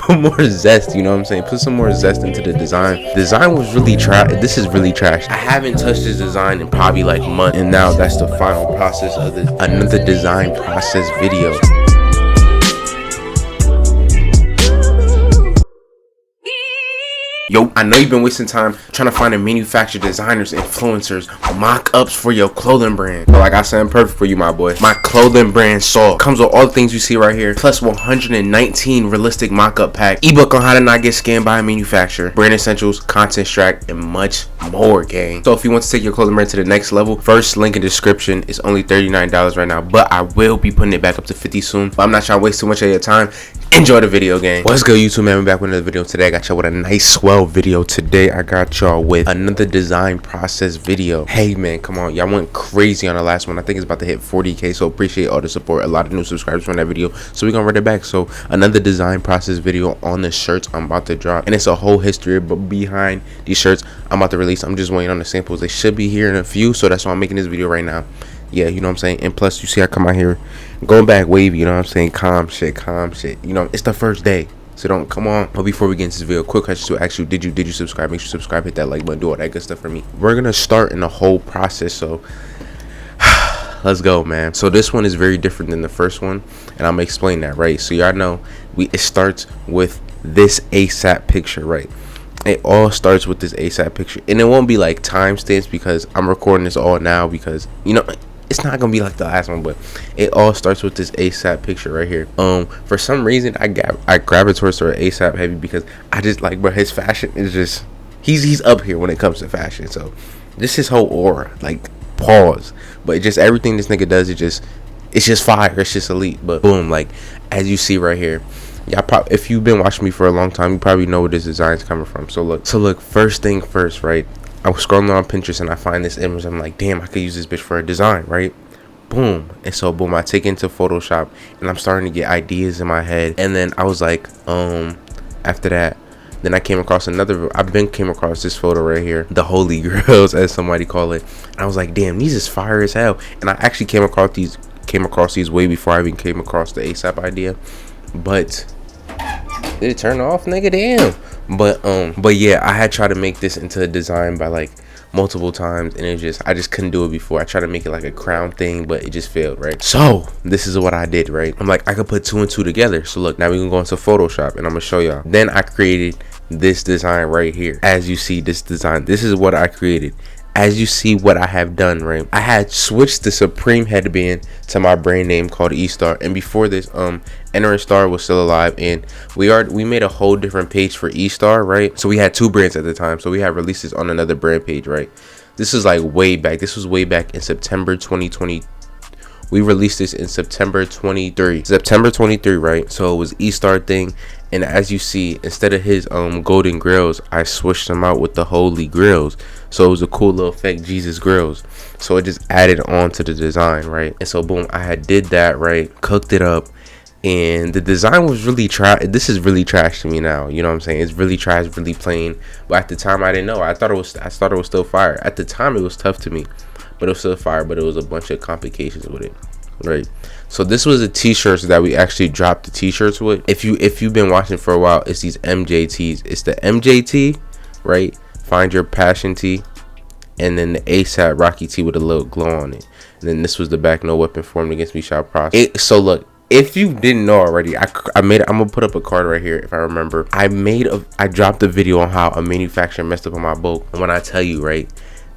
put more zest, you know what I'm saying? Put some more zest into the design. Design was really trash. This is really trash. I haven't touched this design in probably like months, and now that's the final process of another design process video. Yo, I know you've been wasting time trying to find a manufacturer, designers, influencers, mock-ups for your clothing brand. But like I said, I'm perfect for you, my boy. My clothing brand Saul comes with all the things you see right here, plus 119 realistic mock-up pack, ebook on how to not get scammed by a manufacturer, brand essentials, content extract, and much more, gang. So if you want to take your clothing brand to the next level, first link in description is only $39 right now, but I will be putting it back up to $50 soon. But I'm not trying to waste too much of your time. Enjoy the video, gang. What's good, YouTube, man? We're back with another video. Today I got y'all with a nice swell video. Today I got y'all with another design process video. Hey man, come on, y'all went crazy on the last one. I think it's about to hit 40k, so appreciate all the support. A lot of new subscribers from that video, so we're gonna run it back. So another design process video on the shirts I'm about to drop, and it's a whole history but behind these shirts I'm about to release. I'm just waiting on the samples. They should be here in a few, so that's why I'm making this video right now. Yeah, you know what I'm saying? And plus, you see I come out here going back wavy, you know what I'm saying? Calm shit, you know, it's the first day, so don't, come on. But before we get into this video, quick question to ask you: did you subscribe? Make sure you subscribe, hit that like button, do all that good stuff for me. We're gonna start in the whole process, so let's go, man. So this one is very different than the first one, and I'm gonna explain that, right? So y'all know it starts with this ASAP picture, right? It all starts with this ASAP picture, and it won't be like timestamps because I'm recording this all now, because you know it's not gonna be like the last one, but it all starts with this ASAP picture right here. For some reason I gravitate towards ASAP heavy because I just like, bro, his fashion is just, he's up here when it comes to fashion. So this his whole aura, like, pause. But just everything this nigga does, it's just fire, it's just elite. But boom, like as you see right here, y'all probably, if you've been watching me for a long time, you probably know where this design is coming from. So look, first thing first, right? I was scrolling on Pinterest and I find this image. I'm like, damn, I could use this bitch for a design, right? Boom. And so boom, I take it into Photoshop and I'm starting to get ideas in my head. And then I was like, after that, then I came across came across this photo right here, the Holy Grails, as somebody call it. And I was like, damn, these is fire as hell. And I actually came across these way before I even came across the ASAP idea. But did it turn off, nigga? Damn. But yeah, I had tried to make this into a design by like multiple times, and I just couldn't do it before. I tried to make it like a crown thing, but it just failed, right? So this is what I did, right? I'm like, I could put 2 and 2 together. So look, now we can go into Photoshop and I'm gonna show y'all. Then I created this design right here. As you see, this design, this is what I created. As you see what I have done, right? I had switched the Supreme headband to my brand name called E-Star, and before this, Entering Star was still alive, and we made a whole different page for E-Star, right? So we had 2 brands at the time, so we had released this on another brand page, right? This is like way back. This was way back in September 2020. We released this in September 23, right? So it was E-Star thing, and as you see, instead of his golden grills, I switched them out with the Holy Grails. So it was a cool little fake Jesus grills. So it just added on to the design, right? And so boom, I had did that, right? Cooked it up, and the design was really trash. This is really trash to me now, you know what I'm saying? It's really trash, really plain. But at the time I didn't know. I thought it was still fire. At the time it was tough to me, but it was still fire. But it was a bunch of complications with it, right? So this was the t-shirts that we actually dropped the t-shirts with. If you've been watching for a while, it's these MJTs. It's the MJT, right? Find Your Passion tee, and then the ASAP Rocky tee with a little glow on it. And then this was the back: no weapon formed against me shall prosper. So look, if you didn't know already, I'm gonna put up a card right here if I remember. I dropped a video on how a manufacturer messed up on my boat. And when I tell you, right,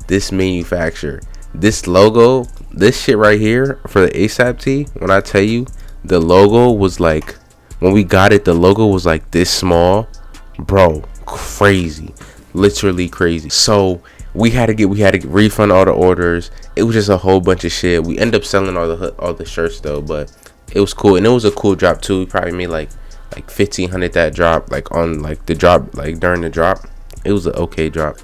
this manufacturer, this logo, this shit right here for the ASAP tee, when I tell you, the logo was like, when we got it, the logo was like this small, bro. Crazy, literally crazy. So we had to refund all the orders. It was just a whole bunch of shit. We ended up selling all the shirts though, but it was cool, and it was a cool drop too. We probably made like 1,500 that drop, like on like the drop, like during the drop. It was an okay drop.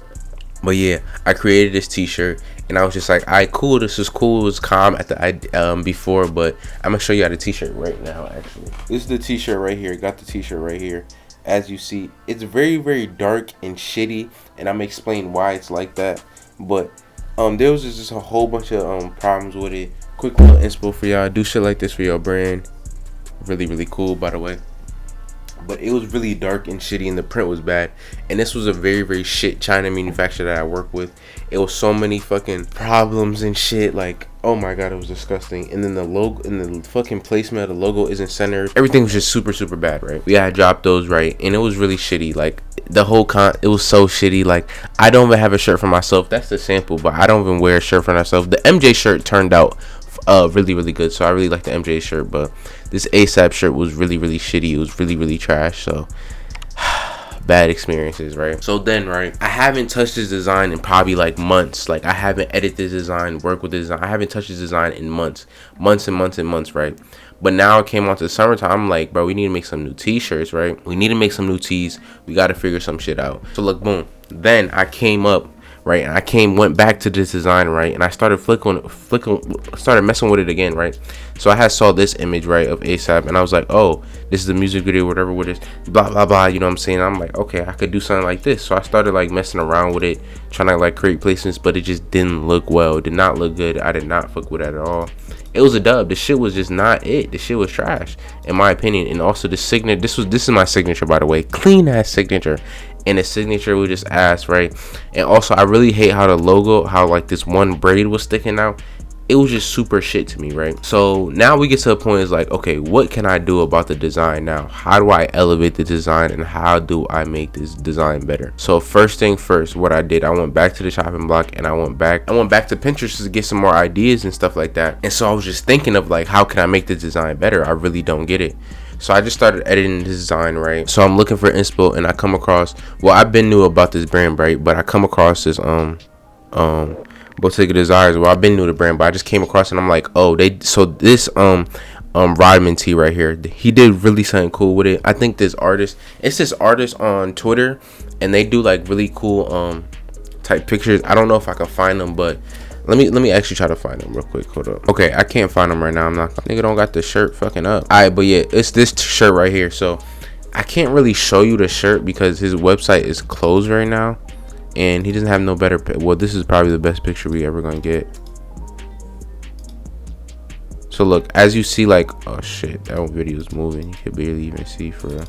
But yeah, I created this t-shirt, and I was just like, alright, cool, this is cool. It was calm at the before, but I'm gonna show you how the t-shirt right now. Actually, this is the t-shirt right here. Got the t-shirt right here. As you see, it's very, very dark and shitty, and I'm gonna explain why it's like that. But there was just a whole bunch of problems with it. Quick little inspo for y'all. Do shit like this for your brand. Really, really cool, by the way. but it was really dark and shitty and the print was bad. And this was a very, very shit China manufacturer that I work with. It was so many fucking problems and shit, like, oh my god, it was disgusting. And then the logo and the fucking placement of the logo isn't centered. Everything was just super, super bad, right? We had dropped those, right? And it was really shitty. Like, the whole it was so shitty. Like, I don't even have a shirt for myself. That's the sample, but I don't even wear a shirt for myself. The MJ shirt turned out really, really good, so I really like the MJ shirt, but this ASAP shirt was really, really shitty. It was really, really trash. So bad experiences, right? So then, right, I haven't touched this design in probably like months. Like, I haven't edited this design, worked with this design. I haven't touched this design in months and months, right? But now it came on to the summertime. I'm like, bro, we need to make some new t-shirts, right? We need to make some new tees. We got to figure some shit out. So look, boom. Then I came up, right, and went back to this design, right, and I started started messing with it again, right? So I saw this image, right, of ASAP, and I was like, oh, this is the music video, whatever, with this, blah, blah, blah, you know what I'm saying? I'm like, okay, I could do something like this. So I started, like, messing around with it, trying to, like, create placements, but it just didn't look well. It did not look good. I did not fuck with it at all. It was a dub. The shit was just not it. The shit was trash, in my opinion. And also the signature, this is my signature, by the way, clean ass signature. And the signature was just ass, right? And also, I really hate how the logo, how like this one braid was sticking out. It was just super shit to me, right? So now we get to a point, is like, okay, what can I do about the design now? How do I elevate the design, and how do I make this design better? So first thing first, what I did, I went back to the chopping block, and I went back to Pinterest to get some more ideas and stuff like that. And so I was just thinking of like, how can I make the design better? I really don't get it. So I just started editing the design, right? So I'm looking for inspo, and I come across, well, I've been new about this brand, right? But I come across this Bottega Desires. Well, I've been new to the brand, but I just came across it, and I'm like, oh, this Rodman tee right here, he did really something cool with it. I think it's this artist on Twitter, and they do like really cool type pictures. I don't know if I can find them, but let me actually try to find them real quick. Hold up. Okay, I can't find them right now. Nigga don't got the shirt fucking up. Alright, but yeah, it's this shirt right here. So I can't really show you the shirt because his website is closed right now, and he doesn't have no better. Well, this is probably the best picture we ever gonna get. So look, as you see, like, oh shit, that video is moving. You can barely even see for real.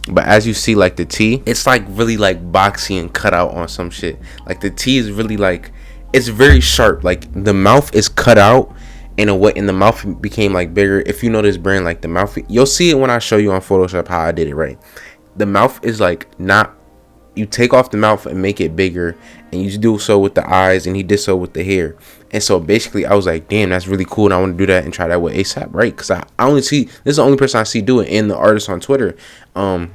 But as you see, like, the tee, it's like really like boxy and cut out on some shit. Like, the tee is really like, it's very sharp. Like, the mouth is cut out in a way, and the mouth became like bigger. If you know this brand, like the mouth, you'll see it when I show you on Photoshop how I did it, right? The mouth is like not, you take off the mouth and make it bigger, and you do so with the eyes, and he did so with the hair. And so basically I was like, damn, that's really cool, and I want to do that and try that with ASAP, right? Because I only see, this is the only person I see do it, and the artist on Twitter. I'm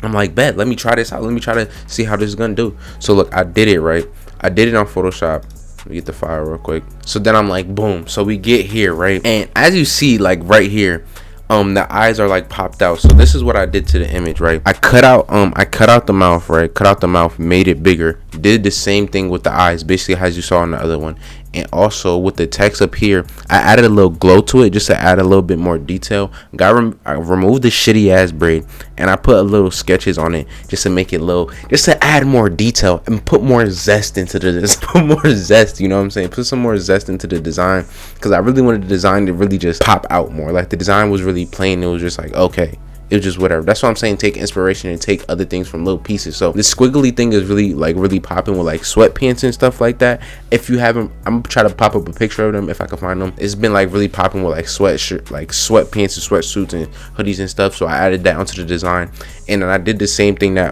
like, bet, let me try this out. Let me try to see how this is gonna do. So look, I did it, right? I did it on Photoshop. Let me get the file real quick. So then I'm like, boom. So we get here, right? And as you see, like right here, the eyes are like popped out. So this is what I did to the image, right? I cut out the mouth, right? Cut out the mouth, made it bigger. Did the same thing with the eyes, basically as you saw in the other one. And also with the text up here, I added a little glow to it just to add a little bit more detail. I removed the shitty ass braid, and I put a little sketches on it just to make it just to add more detail and put more zest into this. Put more zest, you know what I'm saying? Put some more zest into the design, because I really wanted the design to really just pop out more. Like, the design was really plain. It was just like, okay, it was just whatever. That's what I'm saying. Take inspiration and take other things from little pieces. So this squiggly thing is really popping with like sweatpants and stuff like that. If you haven't, I'm gonna try to pop up a picture of them if I can find them. It's been like really popping with like sweatshirt, like sweatpants and sweatsuits and hoodies and stuff. So I added that onto the design, and then I did the same thing that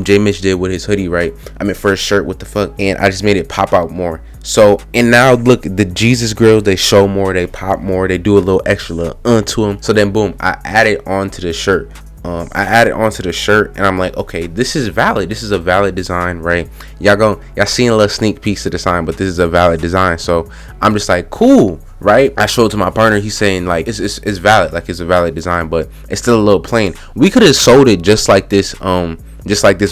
J Mitch did with his hoodie, right? I mean, for his shirt, what the fuck, and I just made it pop out more. So, and now look, the Jesus grills, they show more, they pop more, they do a little extra onto them. So then boom, I added onto the shirt. And I'm like, okay, this is valid. This is a valid design, right? Y'all seen a little sneak peek of the design, but this is a valid design. So I'm just like, cool, right? I showed it to my partner. He's saying like it's valid, like it's a valid design, but it's still a little plain. We could have sold it just like this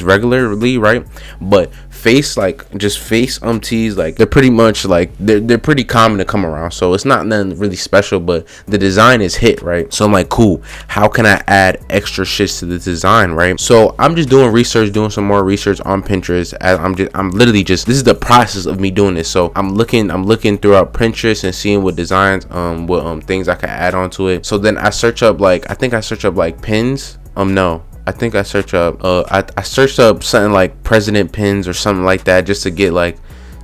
regularly, right? But face tees, like they're pretty much like they're pretty common to come around, so it's not nothing really special, but the design is hit, right? So I'm like, cool, how can I add extra shits to the design, right? So I'm just doing some more research on Pinterest. I'm literally just, this is the process of me doing this. So I'm looking throughout Pinterest and seeing what designs, what things I can add onto it. So then I search up, like, I think I search up like pins No, I think I searched up I searched up something like president pins or something like that, just to get like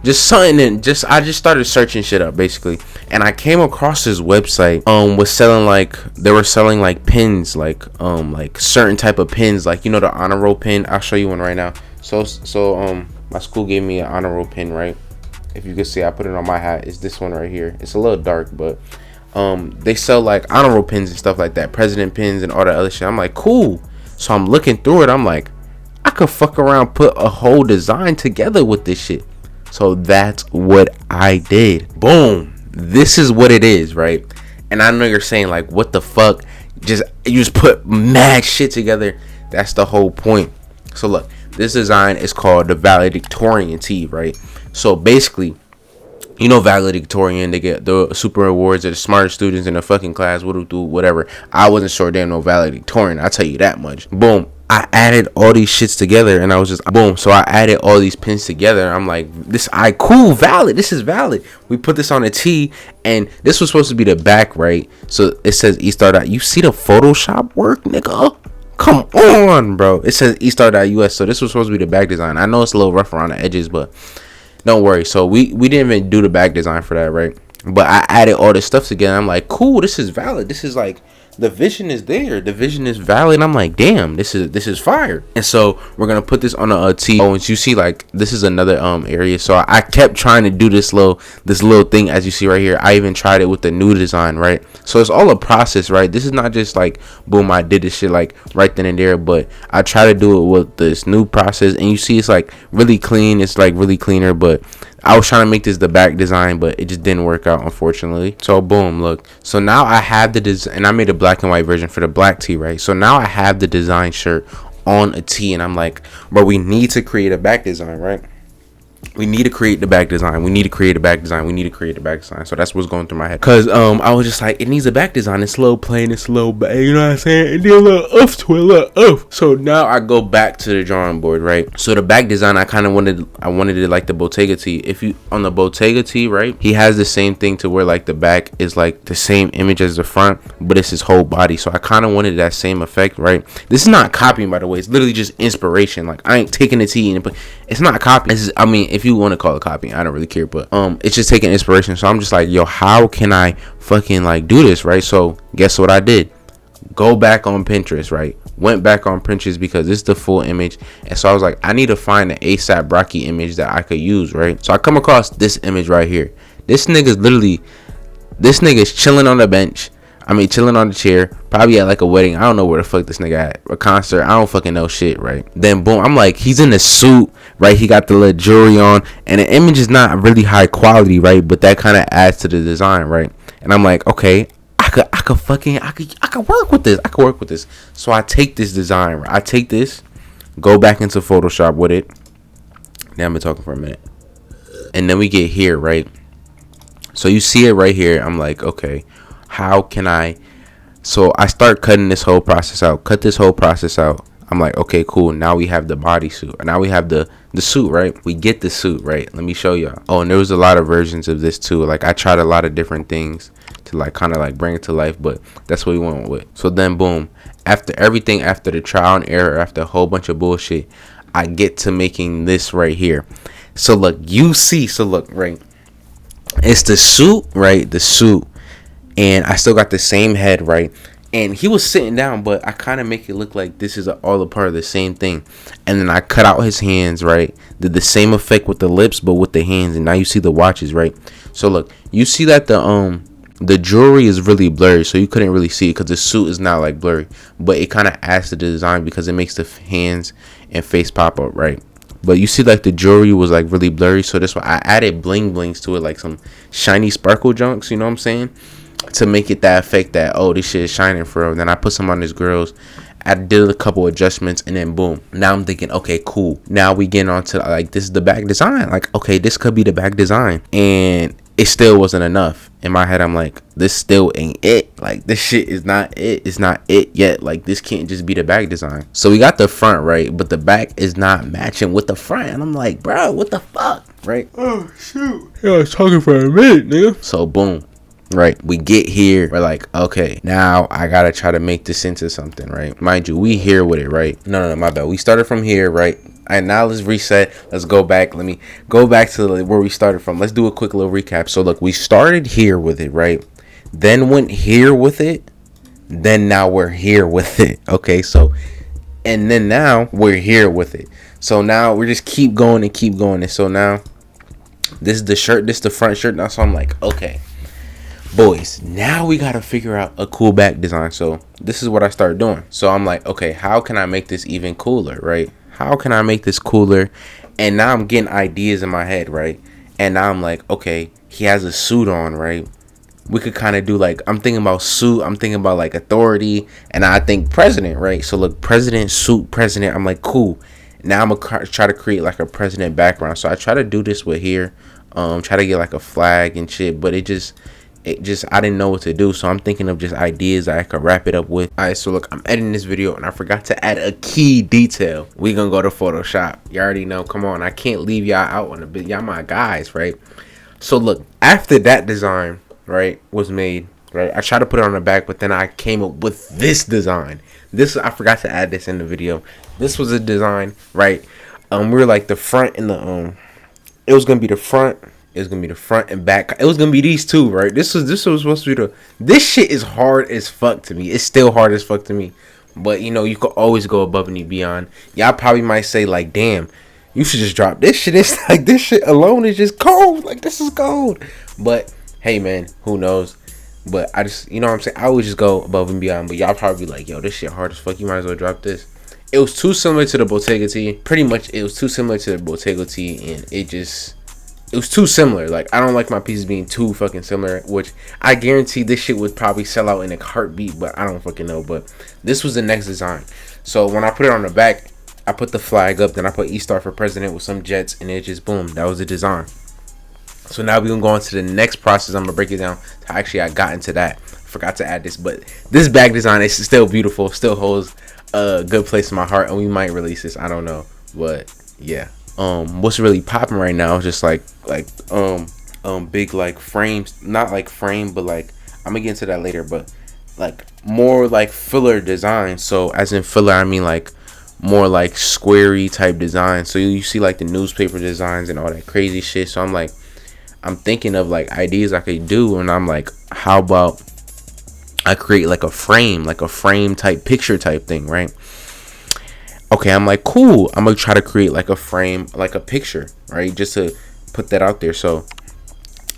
just something, and I just started searching shit up basically, and I came across this website was selling like, they were selling like pins, like certain type of pins, like, you know, the honor roll pin. I'll show you one right now. So my school gave me an honor roll pin, right? If you can see, I put it on my hat. It's this one right here. It's a little dark, but they sell like honor roll pins and stuff like that, president pins and all that other shit. I'm like, cool. So I'm looking through it. I'm like, I could fuck around, put a whole design together with this shit. So that's what I did. Boom. This is what it is, right? And I know you're saying like, what the fuck? You just put mad shit together. That's the whole point. So look, this design is called the valedictorian tee, right? So basically, you know, valedictorian, they get the super awards of the smartest students in the fucking class, whatever. I wasn't sure damn no valedictorian, I'll tell you that much. Boom. I added all these shits together, and I was just boom. So I added all these pins together. I'm like, cool, valid. This is valid. We put this on a tee, and this was supposed to be the back, right? So it says eStar. You see the Photoshop work, nigga? Come on, bro. It says eStar.us. So this was supposed to be the back design. I know it's a little rough around the edges, but don't worry. So we didn't even do the back design for that, right? But I added all this stuff together. I'm like, cool, this is valid. This is like, the vision is there. The vision is valid. I'm like, damn, this is fire. And so we're gonna put this on a tee. Oh, and you see, like, this is another area. So I kept trying to do this little thing, as you see right here. I even tried it with the new design, right? So it's all a process, right? This is not just like, boom, I did this shit like right then and there. But I try to do it with this new process, and you see, it's like really clean. It's like really cleaner, but I was trying to make this the back design, but it just didn't work out, unfortunately. So boom, look. So now I have the design, and I made a black and white version for the black tee, right? So now I have the design shirt on a tee, and I'm like, but we need to create a back design, right? We need to create the back design. We need to create a back design. We need to create a back design. So that's what's going through my head. Cause I was just like, it needs a back design. It's slow playing. It's slow, you know what I'm saying? And then a little up to a little up. So now I go back to the drawing board, right? So the back design, I wanted it like the Bottega tee. If you on the Bottega tee, right? He has the same thing to where like the back is like the same image as the front, but it's his whole body. So I kind of wanted that same effect, right? This is not copying, by the way. It's literally just inspiration. Like, I ain't taking the tee and it's not copying. I mean, if you want to call it copying, I don't really care, but it's just taking inspiration. So I'm just like, yo, how can I fucking like do this, right? So guess what I did? Go back on Pinterest, right? Went back on Pinterest because this is the full image, and so I was like, I need to find an ASAP Rocky image that I could use, right? So I come across this image right here. This nigga's chilling on the bench. I mean, chilling on the chair, probably at like a wedding. I don't know where the fuck this nigga at. A concert. I don't fucking know shit, right? Then boom, I'm like, he's in a suit, right? He got the little jewelry on, and the image is not really high quality, right? But that kind of adds to the design, right? And I'm like, okay, I could work with this. I could work with this. So I take this design, right? I take this, go back into Photoshop with it. Now I've been talking for a minute. And then we get here, right? So you see it right here. I'm like, okay, how can I? So I start cutting this whole process out. Cut this whole process out. I'm like, okay, cool. Now we have the bodysuit. Now we have the suit, right? We get the suit, right? Let me show y'all. Oh, and there was a lot of versions of this too. Like, I tried a lot of different things to like kind of like bring it to life, but that's what we went with. So then boom, after everything, after the trial and error, after a whole bunch of bullshit, I get to making this right here. So look, you see, so look, right? It's the suit, right? The suit. And I still got the same head, right? And he was sitting down, but I kind of make it look like this is all a part of the same thing. And then I cut out his hands, right? Did the same effect with the lips, but with the hands. And now you see the watches, right? So look, you see that the jewelry is really blurry, so you couldn't really see it because the suit is not like blurry. But it kind of adds to the design because it makes the hands and face pop up, right? But you see, like, the jewelry was like really blurry, so this one I added bling blings to it, like some shiny sparkle junks, you know what I'm saying? To make it that effect that, oh, this shit is shining for real. Then I put some on this girl's. I did a couple adjustments, and then boom. Now I'm thinking, okay, cool. Now we getting on to like, this is the back design. Like, okay, this could be the back design. And it still wasn't enough. In my head, I'm like, this still ain't it. Like, this shit is not it. It's not it yet. Like, this can't just be the back design. So we got the front, right? But the back is not matching with the front. And I'm like, bro, what the fuck? Right? Oh, shoot. Yeah, I was talking for a minute, nigga. So boom. right? We get here, we're like, okay, now I gotta try to make this into something, right? Mind you, we here with it, right? No, my bad. We started from here, right? And now let's reset. Let's go back. Let me go back to where we started from. Let's do a quick little recap. So look, we started here with it, right? Then went here with it. Then now we're here with it. Okay, so and then now we're here with it. So now we're just keep going and keep going. And so now this is the shirt, this is the front shirt. Now so I'm like, okay, boys, now we gotta figure out a cool back design. So this is what I started doing. So I'm like, okay, how can I make this even cooler, right? How can I make this cooler? And now I'm getting ideas in my head, right? And now I'm like, okay, he has a suit on, right? We could kind of do like, I'm thinking about suit, I'm thinking about like authority, and I think president, right? So look, president, suit, president. I'm like, cool. Now I'm gonna try to create like a president background. So I try to do this with here, try to get like a flag and shit, but it just I didn't know what to do. So I'm thinking of just ideas that I could wrap it up with. All right, so look, I'm editing this video and I forgot to add a key detail. We gonna go to Photoshop. You already know, come on, I can't leave y'all out on a bit. Y'all my guys, right? So look, after that design, right, was made, right, I tried to put it on the back, but then I came up with this design. This, I forgot to add this in the video. This was a design, right? We were like the front and the it was gonna be the front. It was gonna be the front and back. It was gonna be these two, right? This was supposed to be the. This shit is hard as fuck to me. It's still hard as fuck to me. But you know, you could always go above and beyond. Y'all probably might say like, damn, you should just drop this shit. It's like this shit alone is just cold. Like this is gold. But hey man, who knows? But I just, you know what I'm saying? I always just go above and beyond. But y'all probably be like, yo, this shit hard as fuck. You might as well drop this. It was too similar to the Bottega tee. Pretty much, it was too similar to the Bottega tee, and it was too similar. Like, I don't like my pieces being too fucking similar, which I guarantee this shit would probably sell out in a heartbeat, but I don't fucking know. But this was the next design. So when I put it on the back, I put the flag up, then I put E-Star for president with some jets, and it just boom, that was the design. So now we're gonna go on to the next process. I'm gonna break it down to actually I got into that. Forgot to add this, but this back design is still beautiful, still holds a good place in my heart, and we might release this, I don't know. But yeah. What's really popping right now is just like big like frames, not like frame, but like I'm gonna get into that later, but like more like filler design. So as in filler, I mean like more like squarey type design. So you see like the newspaper designs and all that crazy shit. So I'm thinking of like ideas I could do, and I'm like, how about I create like a frame type picture type thing, right? Okay, I'm like, cool, I'm gonna try to create like a frame, like a picture, right? Just to put that out there. So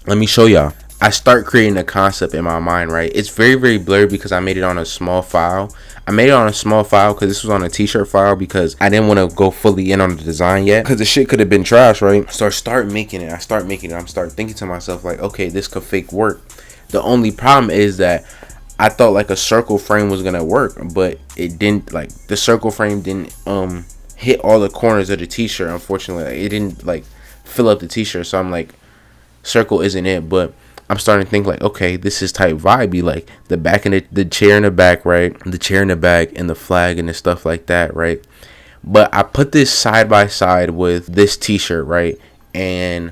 let me show y'all. I start creating a concept in my mind, right? It's very, very blurry because I made it on a small file. I made it on a small file because this was on a t-shirt file, because I didn't want to go fully in on the design yet, because the shit could have been trash, right? So I start making it. I'm start thinking to myself like, okay, this could fake work. The only problem is that I thought like a circle frame was gonna work, but it didn't. Like the circle frame didn't hit all the corners of the t-shirt. Unfortunately, like, it didn't like fill up the t-shirt. So I'm like, circle isn't it. But I'm starting to think like, okay, this is type vibey, like the back and the chair in the back, right? The chair in the back and the flag and the stuff like that, right? But I put this side by side with this t-shirt, right? And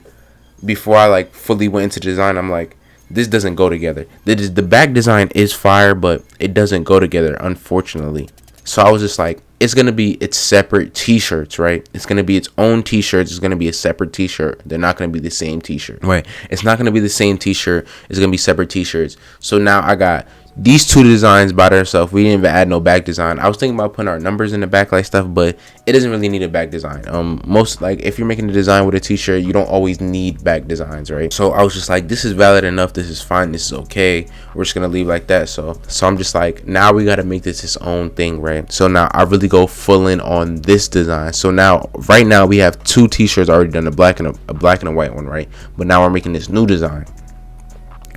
before I like fully went into design, I'm like, this doesn't go together. The back design is fire, but it doesn't go together, unfortunately. So I was just like, it's gonna be its separate t-shirts, right? It's gonna be its own t-shirts. It's gonna be a separate t-shirt. They're not gonna be the same t-shirt, right? It's not gonna be the same t-shirt. It's gonna be separate t-shirts. So now I got these two designs by themselves. We didn't even add no back design. I was thinking about putting our numbers in the back like stuff, but it doesn't really need a back design. Most like if you're making a design with a t-shirt, you don't always need back designs, right? So I was just like, this is valid enough. This is fine. This is okay. We're just gonna leave like that. So I'm just like, now we gotta make this its own thing, right? So now I really go full in on this design. So now right now we have two t-shirts already done, a black and a white one, right? But now we're making this new design.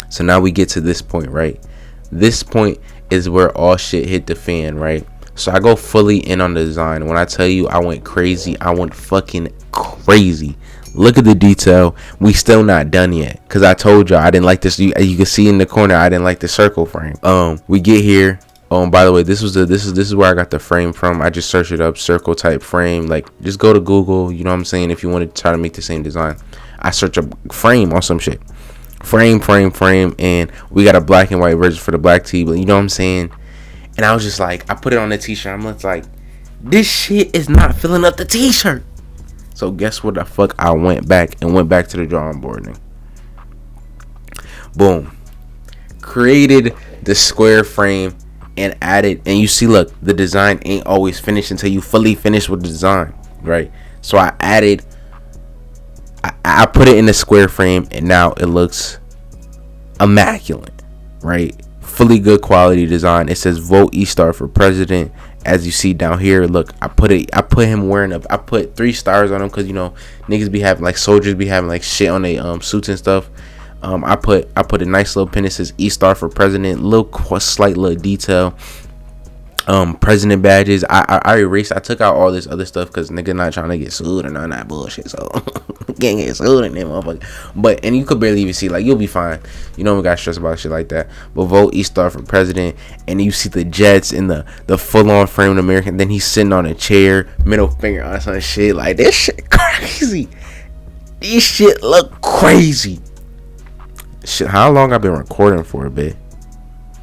So now we get to this point, right? This point is where all shit hit the fan, right? So I go fully in on the design. When I tell you I went crazy, I went fucking crazy. Look at the detail. We still not done yet, because I told y'all I didn't like this. You can see in the corner I didn't like the circle frame. We get here. By the way, this is where I got the frame from. I just searched it up, circle type frame. Like, just go to Google, you know what I'm saying, if you want to try to make the same design. I search a frame on some shit. frame, and we got a black and white version for the black tee. But you know what I'm saying? And I was just like, I put it on the t-shirt. I'm just like, this shit is not filling up the t-shirt. So guess what the fuck? I went back to the drawing board. Boom. Created the square frame and added, and you see, look, the design ain't always finished until you fully finish with the design, right? So I added, I put it in the square frame, and now it looks immaculate, right? Fully good quality design. It says vote E-Star for president. As you see down here, look, I put him wearing I put 3 stars on him, because you know niggas be having, like, soldiers be having like shit on their suits and stuff. I put a nice little pin that says E-Star for president, slight little detail. President badges. I erased. I took out all this other stuff because nigga not trying to get sued and none of that bullshit. So can't get sued in that motherfucker. But, and you could barely even see, like, you'll be fine. You don't got stress about shit like that. But vote E-Star for president, and you see the Jets in the full on framed American. Then he's sitting on a chair, middle finger on some shit. Like, this shit crazy. This shit look crazy. Shit, how long I've been recording for a bit?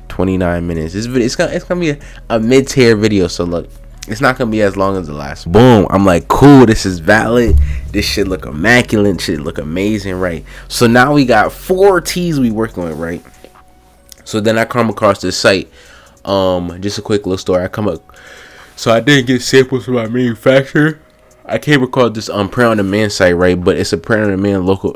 29 minutes. This video, it's gonna be a mid-tier video, so look, it's not gonna be as long as the last one. Boom. I'm like, cool, this is valid. This shit look immaculate. Shit look amazing, right? So now we got 4 tees we working with, right? So then I come across this site. Just a quick little story. So I didn't get samples from my manufacturer. I came across this print on demand site, right? But it's a print on demand local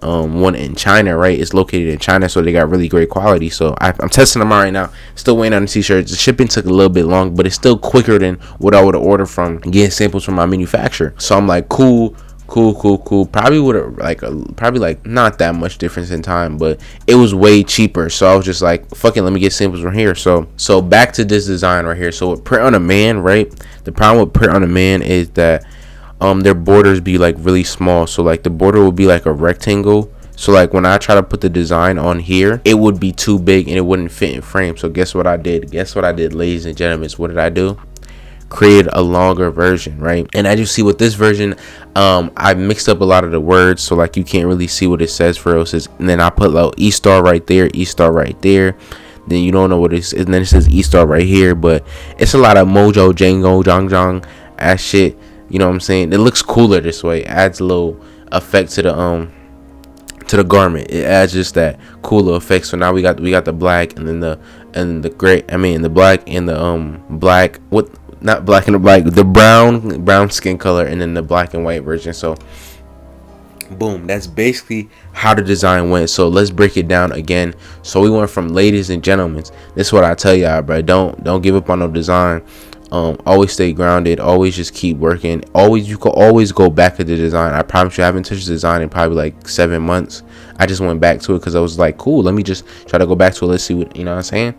one in China, right? It's located in China, so they got really great quality. So I'm testing them out right now. Still waiting on the t-shirts. The shipping took a little bit long, but it's still quicker than what I would have ordered from getting samples from my manufacturer. So I'm like, cool. Probably would have probably not that much difference in time, but it was way cheaper. So I was just like, fuck it, let me get samples from here. So back to this design right here. So with print on demand, right? The problem with print on demand is that their borders be like really small. So like the border would be like a rectangle. So like when I try to put the design on here, it would be too big and it wouldn't fit in frame. So guess what I did, ladies and gentlemen? What did I do? Create a longer version, right? And as you see with this version, I mixed up a lot of the words, so like you can't really see what it says for us. And then I put like E-Star right there, E-Star right there. Then you don't know what it is, and then it says E-Star right here. But it's a lot of Mojo, Django, Jang ass shit. You know what I'm saying? It looks cooler this way. It adds a little effect to the garment. It adds just that cooler effect. So now we got the black, and then the gray. I mean the black and the black. What? Not black and the black. The brown skin color, and then the black and white version. So boom. That's basically how the design went. So let's break it down again. So we went from ladies and gentlemen. This is what I tell y'all, bro. Don't give up on no design. Always stay grounded. Always just keep working. You can always go back to the design. I promise you, I haven't touched the design in probably like 7 months. I just went back to it because I was like, cool, let me just try to go back to it. Let's see what, you know what I'm saying?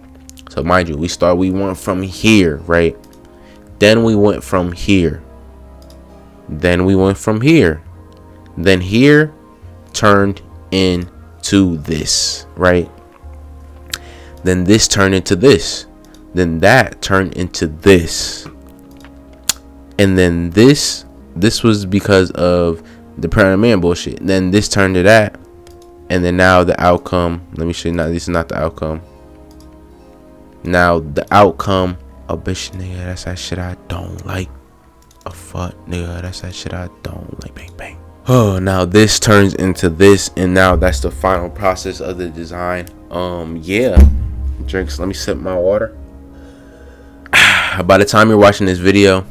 So mind you, we went from here, right? Then we went from here. Then we went from here. Then here turned into this, right? Then this turned into this. Then that turned into this, and then this was because of the print on demand bullshit. Then this turned to that, and then now the outcome. Let me show you. Now this is not the outcome. Now the outcome. Oh bitch, nigga, that's that shit I don't like. Oh fuck, nigga, that's that shit I don't like. Bang bang. Oh, now this turns into this, and now that's the final process of the design. Yeah. Drinks. Let me sip my water. By the time you're watching this video,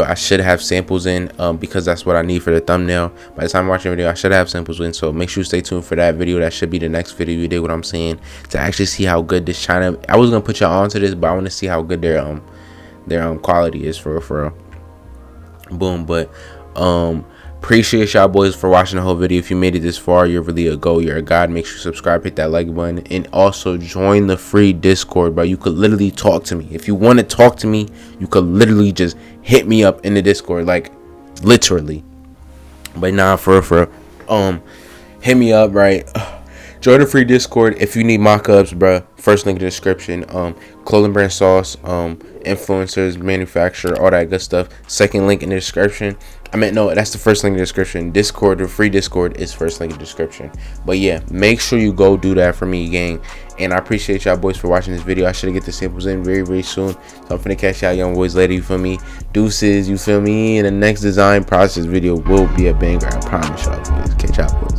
I should have samples in, because that's what I need for the thumbnail. By the time I'm watching the video, I should have samples in, so make sure you stay tuned for that video. That should be the next video. You did what I'm saying, to actually see how good this China. I was gonna put y'all onto this, but I want to see how good their quality is for real. Boom. But appreciate y'all boys for watching the whole video. If you made it this far, you're really a go. You're a god. Make sure you subscribe, hit that like button, and also join the free Discord, bro. You could literally talk to me. If you want to talk to me, you could literally just hit me up in the Discord, like literally. But nah, for hit me up, right? Join the free Discord if you need mock-ups, bro. First link in the description. Clothing brand sauce. influencers, manufacturer, all that good stuff. Second link in the description. I meant, no, that's the first link in the description. Discord, the free Discord, is first link in the description. But yeah, make sure you go do that for me, gang. And I appreciate y'all boys for watching this video. I should get the samples in very, very soon. So I'm finna catch y'all young boys later, you feel me? Deuces, you feel me? And the next design process video will be a banger. I promise y'all boys. Catch y'all boys.